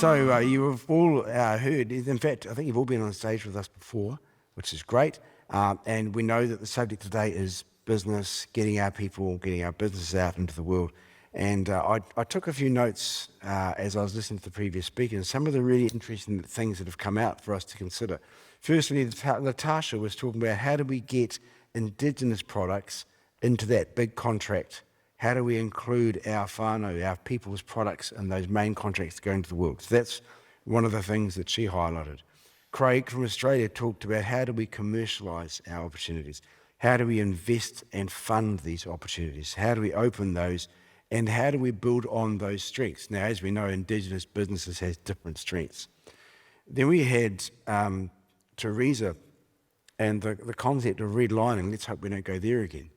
So you've all heard, in fact, I think you've all been on stage with us before, which is great. And we know that the subject today is business, getting our people, getting our businesses out into the world. And I took a few notes as I was listening to the previous speaker, and some of the really interesting things that have come out for us to consider. Firstly, Natasha was talking about how do we get Indigenous products into that big contract? How do we include our whānau, our people's products in those main contracts going to the world? So that's one of the things that she highlighted. Craig from Australia talked about how do we commercialise our opportunities? How do we invest and fund these opportunities? How do we open those? And how do we build on those strengths? Now, as we know, Indigenous businesses has different strengths. Then we had Teresa and the concept of redlining. Let's hope we don't go there again.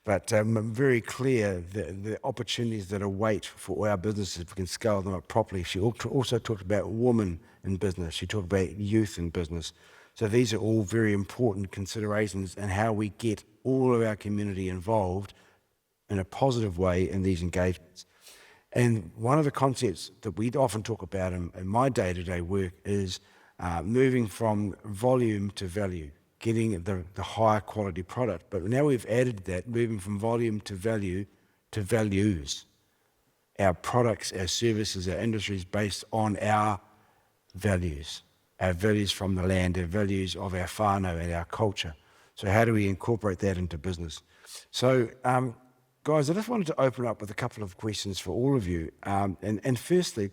But very clear the opportunities that await for our businesses if we can scale them up properly. She also talked about women in business. She talked about youth in business. So these are all very important considerations in how we get all of our community involved in a positive way in these engagements. And one of the concepts that we often talk about in my day-to-day work is moving from volume to value, getting the higher quality product. But now we've added that, moving from volume to value to values. Our products, our services, our industries based on our values from the land, our values of our whānau and our culture. So how do we incorporate that into business? So guys, I just wanted to open up with a couple of questions for all of you. And firstly,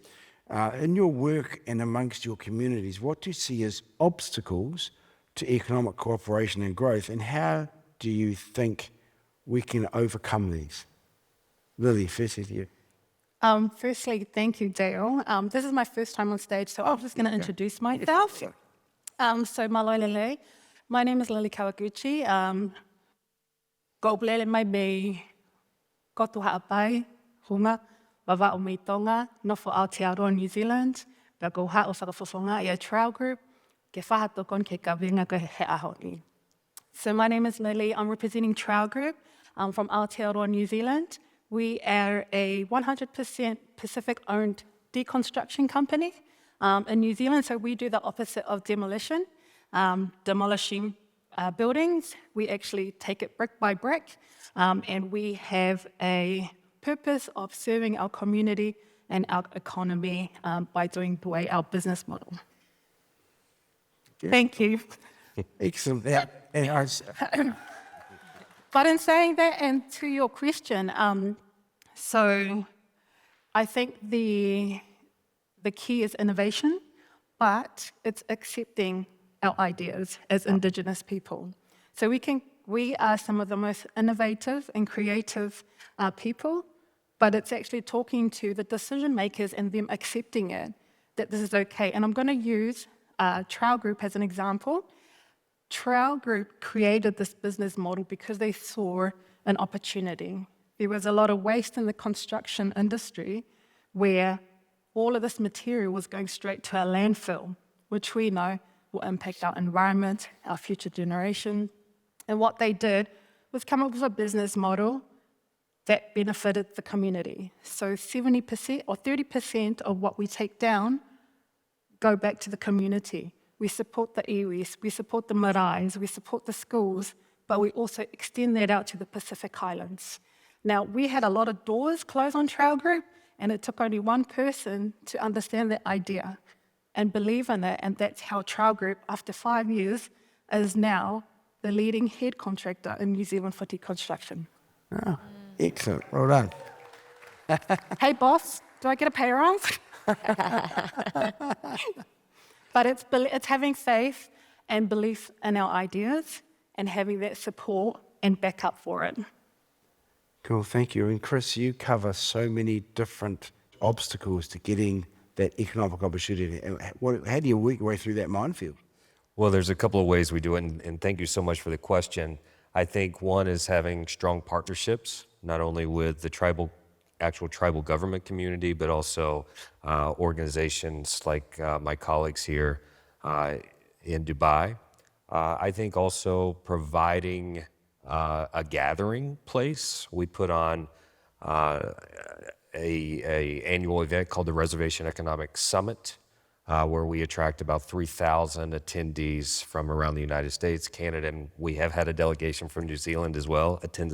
in your work and amongst your communities, what do you see as obstacles to economic cooperation and growth, and how do you think we can overcome these? Lily, firstly to you. Firstly, thank you, Dale. This is my first time on stage, so I'm just going to introduce myself. So, malolele, my name is Lili Kawaguchi. Goblele mai me kotu haapai, hunga, wawa o me tonga, no for Aotearoa New Zealand, pa go ha o whakawhawhonga i a TROW Group, ke whahatokon ke kawenga ko he ahoni. So my name is Lili. I'm representing TROW Group. I'm from Aotearoa New Zealand. We are a 100% Pacific-owned deconstruction company in New Zealand. So we do the opposite of demolition, demolishing buildings. We actually take it brick by brick, and we have a purpose of serving our community and our economy by doing the way our business model. Thank you. Excellent. Yeah. But in saying that, and to your question, so I think the key is innovation, but it's accepting our ideas as Indigenous people. So we are some of the most innovative and creative people, but it's actually talking to the decision makers and them accepting it, that this is okay. And I'm going to use TROW Group as an example. TROW Group created this business model because they saw an opportunity. There was a lot of waste in the construction industry where all of this material was going straight to a landfill, which we know will impact our environment, our future generation. And what they did was come up with a business model that benefited the community. So 70% or 30% of what we take down go back to the community. We support the iwis, we support the maraes, we support the schools, but we also extend that out to the Pacific Islands. Now, we had a lot of doors closed on TROW Group, and it took only one person to understand that idea and believe in it, and that's how TROW Group, after 5 years, is now the leading head contractor in New Zealand for deconstruction. Oh, excellent. Well done. Hey, boss, do I get a pay rise? But it's having faith and belief in our ideas and having that support and backup for it. Cool, thank you. And Chris, you cover so many different obstacles to getting that economic opportunity. How do you work your way through that minefield? Well, there's a couple of ways we do it, and thank you so much for the question. I think one is having strong partnerships, not only with the actual tribal government community, but also organizations like my colleagues here in Dubai. I think also providing a gathering place. We put on a annual event called the Reservation Economic Summit where we attract about 3,000 attendees from around the United States, Canada, and we have had a delegation from New Zealand as well attend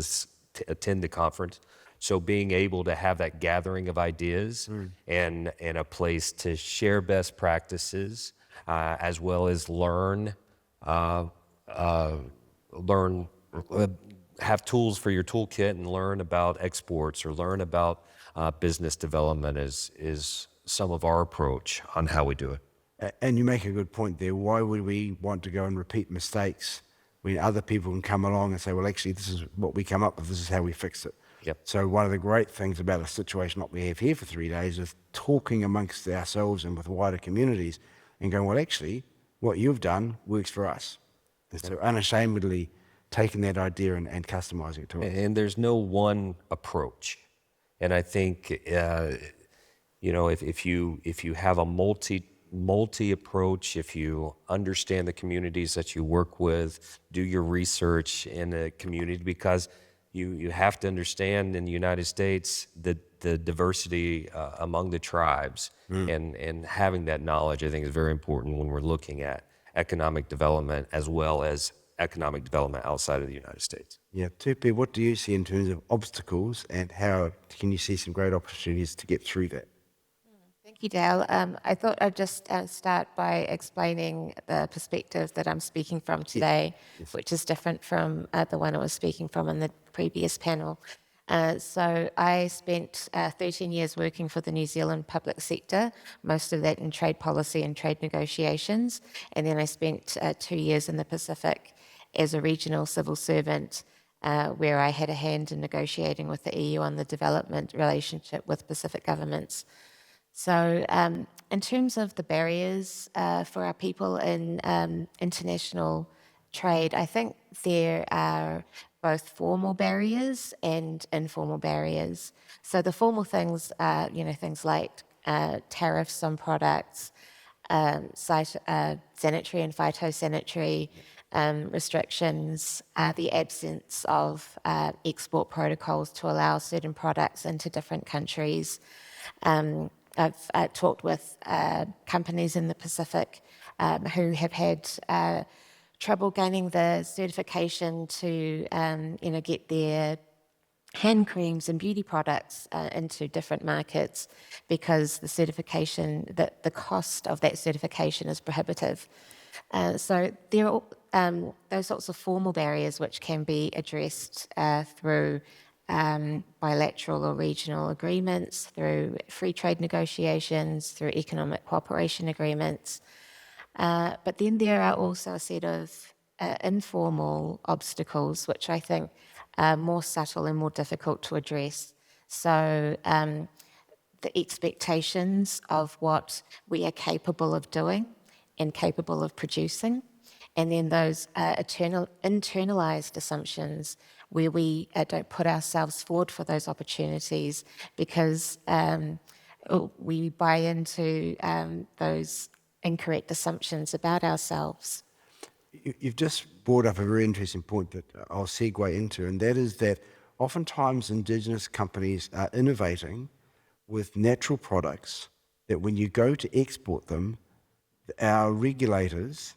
the conference. So being able to have that gathering of ideas and a place to share best practices, as well as learn, have tools for your toolkit and learn about exports or learn about business development is some of our approach on how we do it. And you make a good point there. Why would we want to go and repeat mistakes when other people can come along and say, well, actually, this is what we come up with, this is how we fix it. Yep. So one of the great things about a situation like we have here for 3 days is talking amongst ourselves and with wider communities and going, well, actually, what you've done works for us. And so unashamedly taking that idea and customizing it to us. And there's no one approach. And I think, you know, if you have a multi approach, if you understand the communities that you work with, do your research in a community, because you have to understand in the United States the diversity among the tribes, and having that knowledge, I think, is very important when we're looking at economic development as well as economic development outside of the United States. Yeah, Tupi, what do you see in terms of obstacles and how can you see some great opportunities to get through that? Thank you, Dale. I thought I'd just start by explaining the perspective that I'm speaking from today, which is different from the one I was speaking from in the previous panel. So I spent 13 years working for the New Zealand public sector, most of that in trade policy and trade negotiations. And then I spent 2 years in the Pacific as a regional civil servant, where I had a hand in negotiating with the EU on the development relationship with Pacific governments. So in terms of the barriers for our people in international trade, I think there are both formal barriers and informal barriers. So the formal things are, you know, things like tariffs on products, sanitary and phytosanitary restrictions, the absence of export protocols to allow certain products into different countries. I've talked with companies in the Pacific who have had trouble gaining the certification to, get their hand creams and beauty products into different markets because the certification, the cost of that certification is prohibitive. So there are those sorts of formal barriers which can be addressed through bilateral or regional agreements, through free trade negotiations, through economic cooperation agreements. But then there are also a set of informal obstacles, which I think are more subtle and more difficult to address. So the expectations of what we are capable of doing and capable of producing, and then those internalized assumptions where we don't put ourselves forward for those opportunities because we buy into those incorrect assumptions about ourselves. You've just brought up a very interesting point that I'll segue into, and that is that oftentimes Indigenous companies are innovating with natural products that when you go to export them, our regulators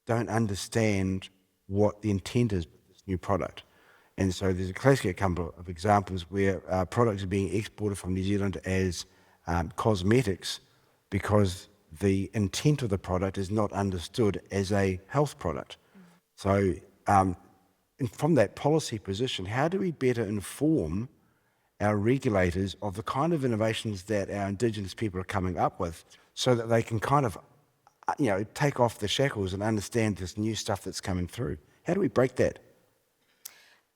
don't understand what the intent is with this new product. And so there's a classic couple of examples where products are being exported from New Zealand as cosmetics because the intent of the product is not understood as a health product. So and from that policy position, how do we better inform our regulators of the kind of innovations that our Indigenous people are coming up with so that they can kind of, take off the shackles and understand this new stuff that's coming through? How do we break that?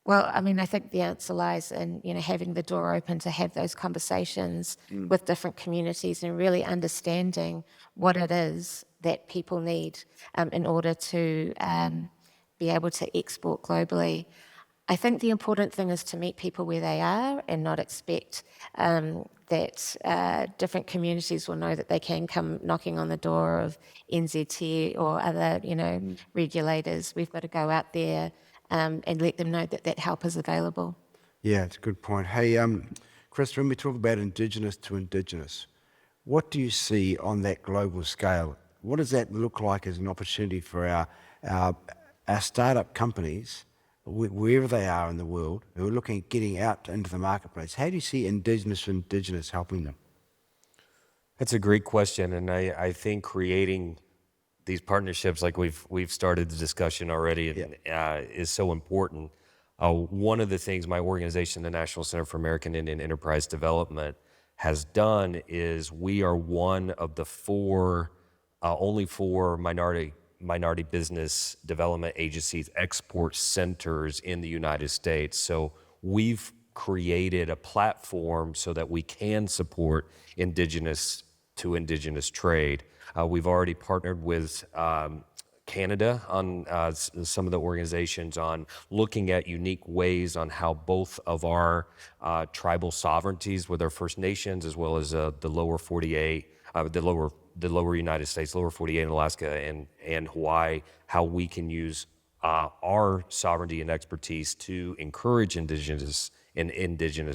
Well, I mean, I think the answer lies in, having the door open to have those conversations with different communities and really understanding what it is that people need in order to be able to export globally. I think the important thing is to meet people where they are and not expect that different communities will know that they can come knocking on the door of NZT or other, regulators. We've got to go out there and let them know that help is available. Yeah, it's a good point. Hey, Chris, when we talk about Indigenous to Indigenous, what do you see on that global scale? What does that look like as an opportunity for our startup companies, wherever they are in the world, who are looking at getting out into the marketplace? How do you see Indigenous helping them? That's a great question, and I think creating these partnerships, like we've started the discussion already, is so important. One of the things my organization, the National Center for American Indian Enterprise Development, has done is we are one of the only four minority business development agencies, export centers in the United States. So we've created a platform so that we can support indigenous to indigenous trade. We've already partnered with Canada on some of the organizations on looking at unique ways on how both of our tribal sovereignties with our First Nations, as well as the lower 48, the lower United States, lower 48 in Alaska and Hawaii, how we can use our sovereignty and expertise to encourage indigenous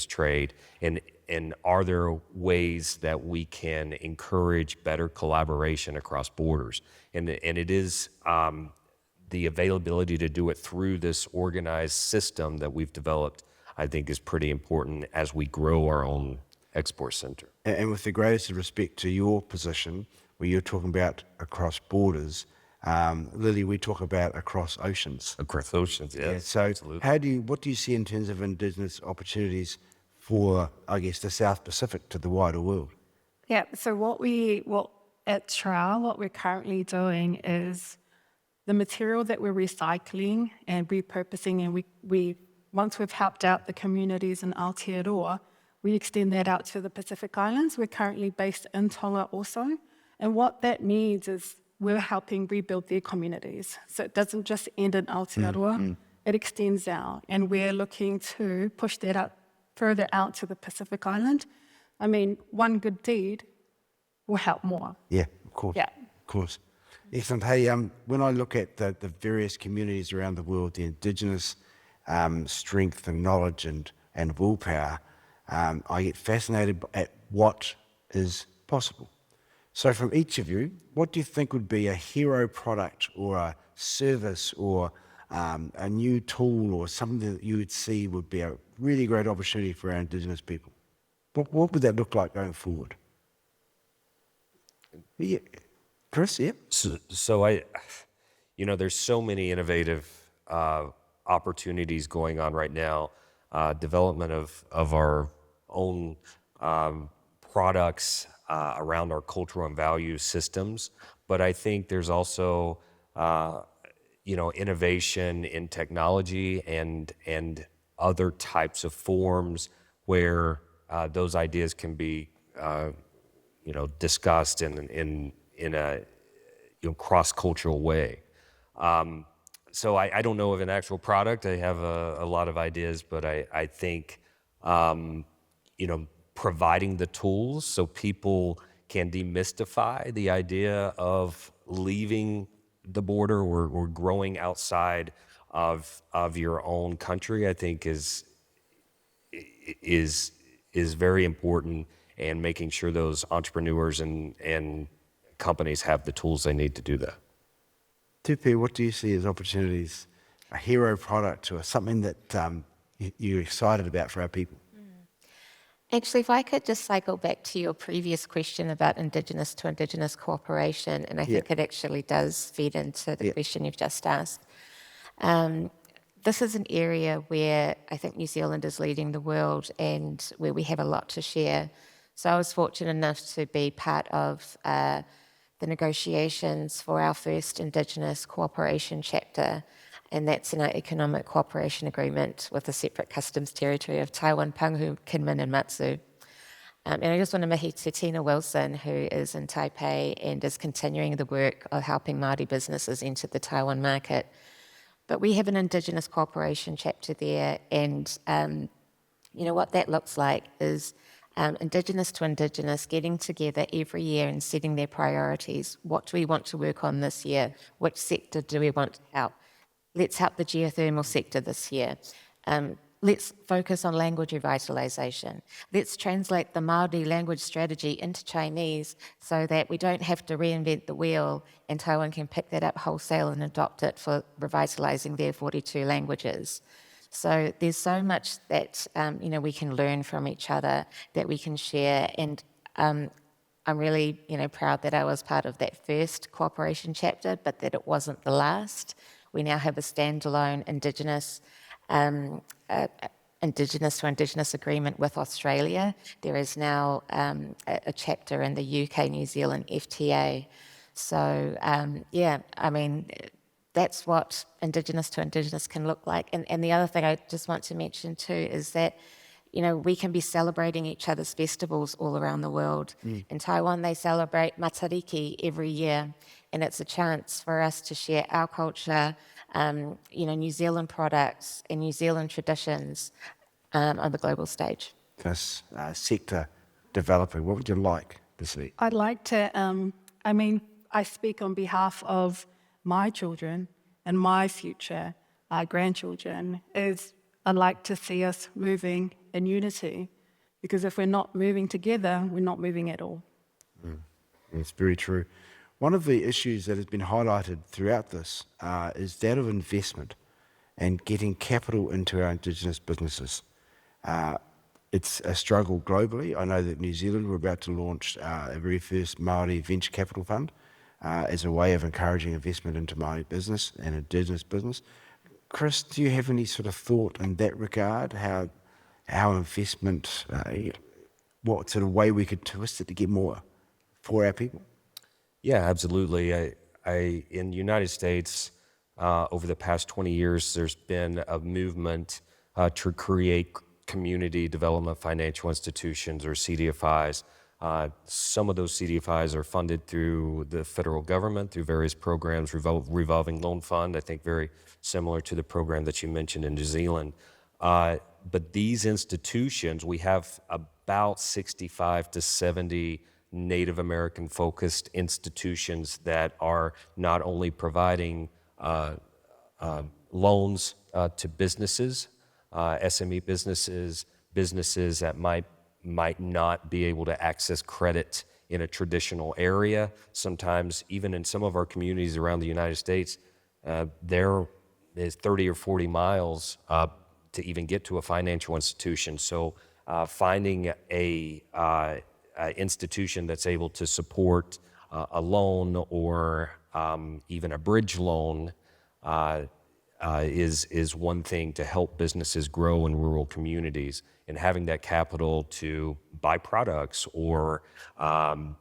trade, and are there ways that we can encourage better collaboration across borders? And it is the availability to do it through this organized system that we've developed, I think is pretty important as we grow our own export center. And with the greatest respect to your position, where you're talking about across borders, Lily, we talk about across oceans. Across oceans, yes. So absolutely. what do you see in terms of Indigenous opportunities for, I guess, the South Pacific to the wider world? Yeah, so at TROW, what we're currently doing is the material that we're recycling and repurposing, and we once we've helped out the communities in Aotearoa, we extend that out to the Pacific Islands. We're currently based in Tonga also, and what that means is we're helping rebuild their communities. So it doesn't just end in Aotearoa, it extends out, and we're looking to push that out further out to the Pacific Island. I mean, one good deed will help more. Yeah, of course. Yeah. Of course. Excellent. Hey, when I look at the various communities around the world, the Indigenous strength and knowledge and willpower, I get fascinated at what is possible. So from each of you, what do you think would be a hero product or a service or a new tool or something that you would see would be a really great opportunity for our Indigenous people? What would that look like going forward? Yeah. Chris, yeah? So there's so many innovative opportunities going on right now, development of our own products around our cultural and value systems. But I think there's also, innovation in technology and other types of forms where those ideas can be, discussed in a cross-cultural way. So I don't know of an actual product. I have a lot of ideas, but I think, providing the tools so people can demystify the idea of leaving the border or growing outside of your own country, I think is very important, and making sure those entrepreneurs and companies have the tools they need to do that. Tupi, what do you see as opportunities, a hero product or something that you're excited about for our people? Actually, if I could just cycle back to your previous question about Indigenous to Indigenous cooperation, and I think it actually does feed into the question you've just asked. This is an area where I think New Zealand is leading the world and where we have a lot to share. So I was fortunate enough to be part of the negotiations for our first Indigenous cooperation chapter, and that's an economic cooperation agreement with the separate customs territory of Taiwan, Pangu, Kinmen and Matsu. And I just want to mihi to Tina Wilson, who is in Taipei and is continuing the work of helping Māori businesses enter the Taiwan market. But we have an Indigenous cooperation chapter there, and what that looks like is Indigenous to Indigenous getting together every year and setting their priorities. What do we want to work on this year? Which sector do we want to help? Let's help the geothermal sector this year. let's focus on language revitalisation. Let's translate the Māori language strategy into Chinese so that we don't have to reinvent the wheel and Taiwan can pick that up wholesale and adopt it for revitalising their 42 languages. So there's so much that, we can learn from each other, that we can share. And I'm really, proud that I was part of that first cooperation chapter, but that it wasn't the last. We now have a standalone Indigenous to Indigenous agreement with Australia. There is now a chapter in the UK, New Zealand FTA. So, that's what Indigenous to Indigenous can look like. And the other thing I just want to mention too is that, we can be celebrating each other's festivals all around the world. In Taiwan, they celebrate Matariki every year, and it's a chance for us to share our culture, New Zealand products and New Zealand traditions on the global stage. This sector developing, what would you like to see? I'd like to, I speak on behalf of my children and my future grandchildren, is I'd like to see us moving in unity, because if we're not moving together, we're not moving at all. That's very true. One of the issues that has been highlighted throughout this is that of investment and getting capital into our Indigenous businesses. It's a struggle globally. I know that New Zealand, we're about to launch a very first Māori venture capital fund as a way of encouraging investment into Māori business and Indigenous business. Chris, do you have any sort of thought in that regard? How investment, what sort of way we could twist it to get more for our people? Yeah, absolutely. In the United States, over the past 20 years, there's been a movement to create community development financial institutions, or CDFIs. Some of those CDFIs are funded through the federal government, through various programs, revolving loan fund, I think very similar to the program that you mentioned in New Zealand. But these institutions, we have about 65 to 70 Native American focused institutions that are not only providing loans to businesses, SME businesses that might not be able to access credit in a traditional area. Sometimes even in some of our communities around the United States, there is 30 or 40 miles to even get to a financial institution. So finding a institution that's able to support a loan or even a bridge loan is one thing to help businesses grow in rural communities, and having that capital to buy products or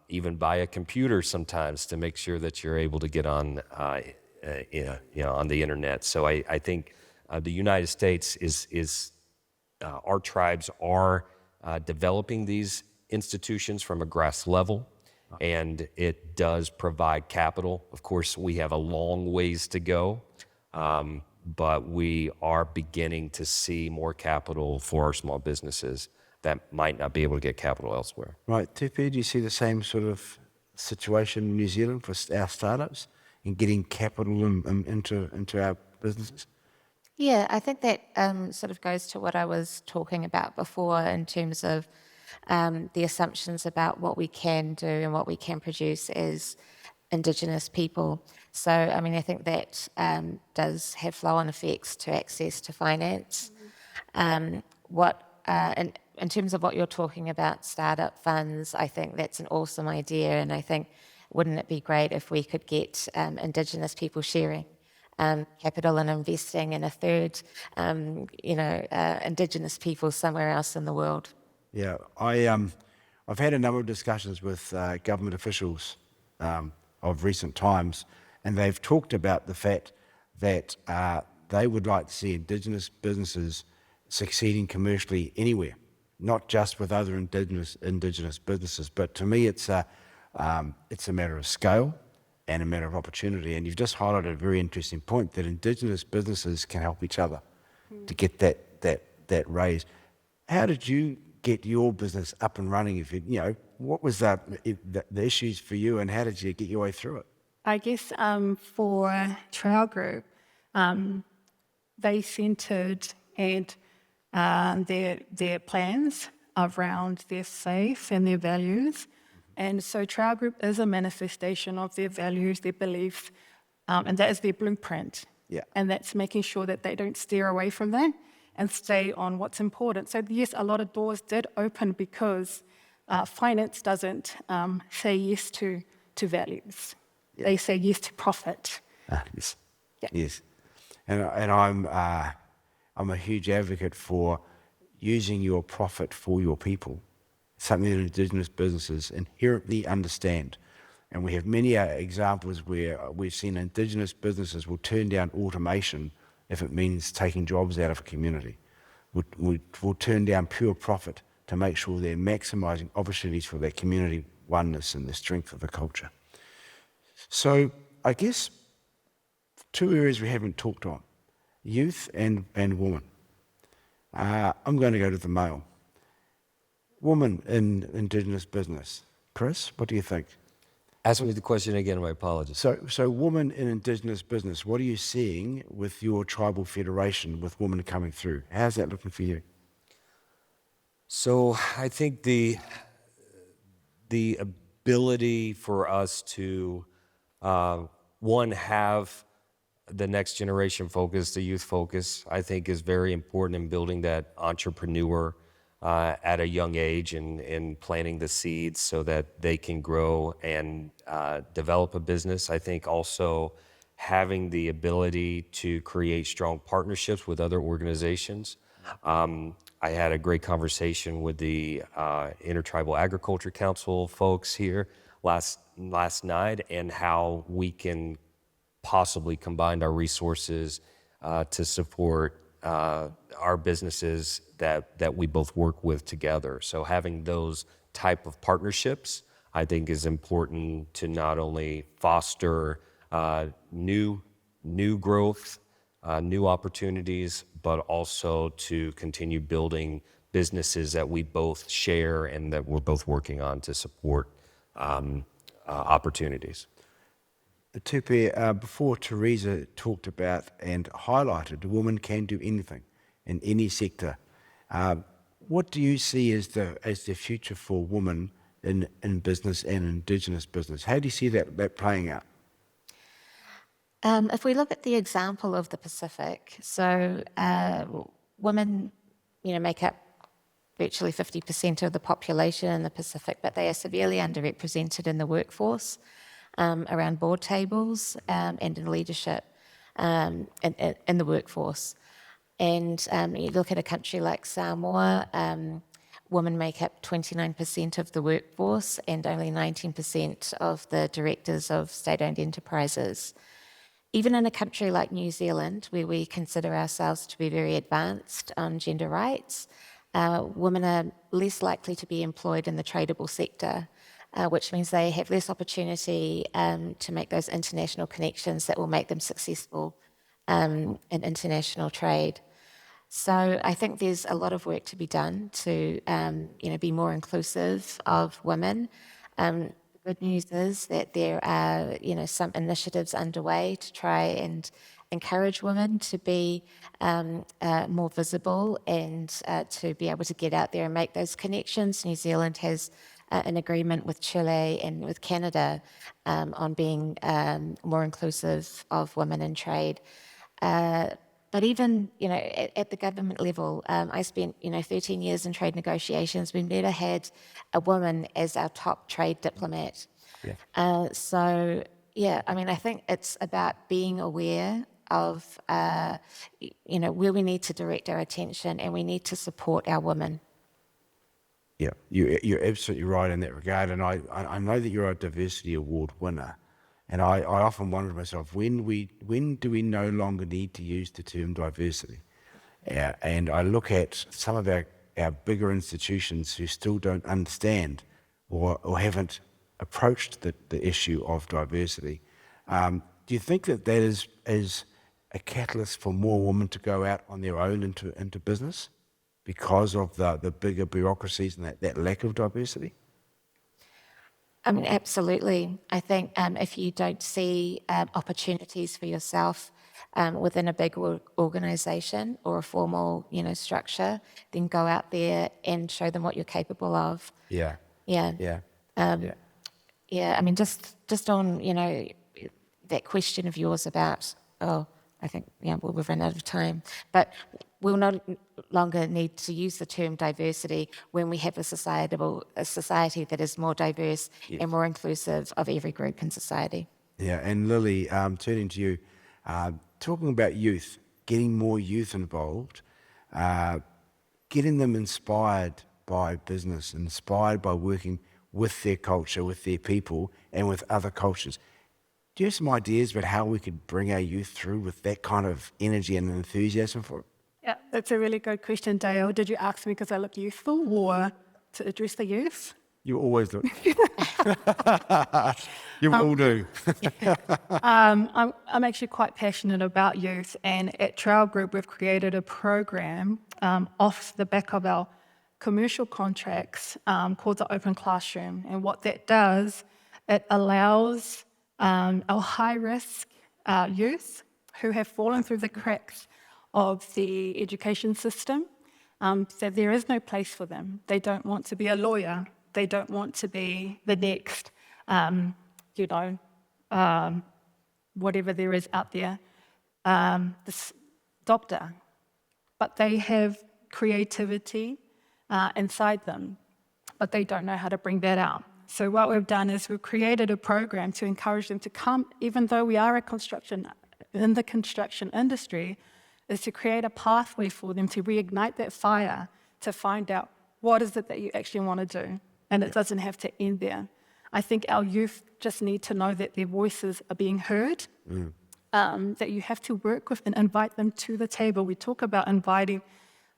even buy a computer sometimes to make sure that you're able to get on on the internet. So I think the United States is our tribes are developing these institutions from a grass level, and it does provide capital. Of course, we have a long ways to go, but we are beginning to see more capital for our small businesses that might not be able to get capital elsewhere. Right, Tupi, do you see the same sort of situation in New Zealand for our startups in getting capital into our businesses? Yeah, I think that sort of goes to what I was talking about before in terms of the assumptions about what we can do and what we can produce as Indigenous people. So, I think that does have flow-on effects to access to finance. In terms of what you're talking about, startup funds, I think that's an awesome idea, and I think wouldn't it be great if we could get Indigenous people sharing capital and investing in a third, Indigenous people somewhere else in the world. Yeah, I've had a number of discussions with government officials of recent times, and they've talked about the fact that they would like to see Indigenous businesses succeeding commercially anywhere, not just with other Indigenous businesses. But to me, it's a matter of scale and a matter of opportunity. And you've just highlighted a very interesting point, that Indigenous businesses can help each other to get that raise. How did you get your business up and running? If what was the issues for you, and how did you get your way through it? I guess for TROW Group, they centred and their plans around their faith and their values. And so TROW Group is a manifestation of their values, their beliefs, and that is their blueprint. Yeah. And that's making sure that they don't steer away from that and stay on what's important. So yes, a lot of doors did open because finance doesn't say yes to values. Yeah. They say yes to profit. Yes. Yeah. Yes. And I'm a huge advocate for using your profit for your people, something that Indigenous businesses inherently understand. And we have many examples where we've seen Indigenous businesses will turn down automation if it means taking jobs out of a community. Will turn down pure profit to make sure they're maximising opportunities for their community oneness and the strength of the culture. So I guess two areas we haven't talked on, youth and women. I'm going to go to the male. Woman in Indigenous business. Chris, what do you think? Ask me the question again, my apologies. So women in Indigenous business, what are you seeing with your tribal federation with women coming through? How's that looking for you? So I think the ability for us to, one, have the next generation focus, the youth focus, I think is very important in building that entrepreneur at a young age and planting the seeds so that they can grow and develop a business. I think also having the ability to create strong partnerships with other organizations. I had a great conversation with the Intertribal Agriculture Council folks here last night, and how we can possibly combine our resources to support our businesses that we both work with together. So having those type of partnerships, I think, is important to not only foster new growth, new opportunities, but also to continue building businesses that we both share and that we're both working on to support opportunities. Tupe, before Teresa talked about and highlighted, a woman can do anything in any sector. What do you see as the future for women in business and Indigenous business? How do you see that playing out? If we look at the example of the Pacific, so women, make up virtually 50% of the population in the Pacific, but they are severely underrepresented in the workforce, around board tables, and in leadership in the workforce. And you look at a country like Samoa, women make up 29% of the workforce and only 19% of the directors of state-owned enterprises. Even in a country like New Zealand, where we consider ourselves to be very advanced on gender rights, women are less likely to be employed in the tradable sector, which means they have less opportunity to make those international connections that will make them successful in international trade. So I think there's a lot of work to be done to be more inclusive of women. The good news is that there are some initiatives underway to try and encourage women to be more visible and to be able to get out there and make those connections. New Zealand has an agreement with Chile and with Canada on being more inclusive of women in trade. But even, at the government level, I spent, 13 years in trade negotiations. We've never had a woman as our top trade diplomat. Yeah. I think it's about being aware of, where we need to direct our attention, and we need to support our women. Yeah, you're absolutely right in that regard. And I know that you're a diversity award winner. And I often wonder to myself, when do we no longer need to use the term diversity? And I look at some of our bigger institutions who still don't understand or haven't approached the issue of diversity. Do you think that is a catalyst for more women to go out on their own into business because of the bigger bureaucracies and that lack of diversity? I mean, absolutely. I think if you don't see opportunities for yourself within a big organisation or a formal, structure, then go out there and show them what you're capable of. Yeah. Yeah. Yeah. Yeah, I mean, just on, that question of yours about, I think, we've run out of time, but we'll no longer need to use the term diversity when we have a society that is more diverse and more inclusive of every group in society. Yeah, and Lily, turning to you, talking about youth, getting more youth involved, getting them inspired by business, inspired by working with their culture, with their people, and with other cultures. Do you have some ideas about how we could bring our youth through with that kind of energy and enthusiasm for it? Yeah, that's a really good question, Dale. Did you ask me because I look youthful or to address the youth? You always look. You all do. I'm actually quite passionate about youth, and at TROW Group we've created a program off the back of our commercial contracts called the Open Classroom. And what that does, it allows our high-risk youth who have fallen through the cracks of the education system, that there is no place for them. They don't want to be a lawyer. They don't want to be the next, whatever there is out there, this doctor. But they have creativity inside them, but they don't know how to bring that out. So what we've done is we've created a program to encourage them to come, even though we are in the construction industry, is to create a pathway for them to reignite that fire, to find out what is it that you actually want to do. And it doesn't have to end there. I think our youth just need to know that their voices are being heard, that you have to work with and invite them to the table. We talk about inviting,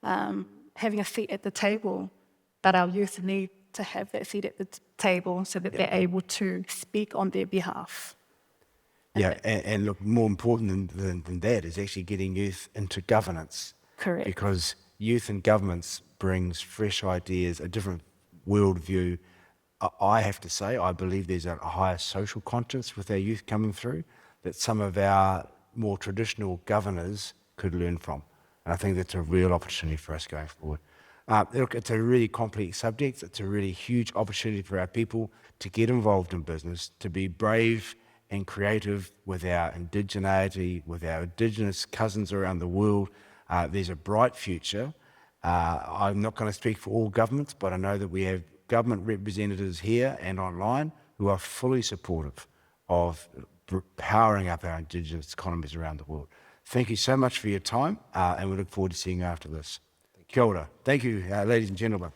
having a seat at the table, but our youth need to have that seat at the table so that they're able to speak on their behalf. Yeah, and look, more important than that is actually getting youth into governance. Correct. Because youth in governance brings fresh ideas, a different worldview. I have to say, I believe there's a higher social conscience with our youth coming through that some of our more traditional governors could learn from. And I think that's a real opportunity for us going forward. Look, it's a really complex subject. It's a really huge opportunity for our people to get involved in business, to be brave and creative with our indigeneity, with our Indigenous cousins around the world. There's a bright future. I'm not going to speak for all governments, but I know that we have government representatives here and online who are fully supportive of powering up our Indigenous economies around the world. Thank you so much for your time, and we look forward to seeing you after this. Kia ora. Thank you, ladies and gentlemen.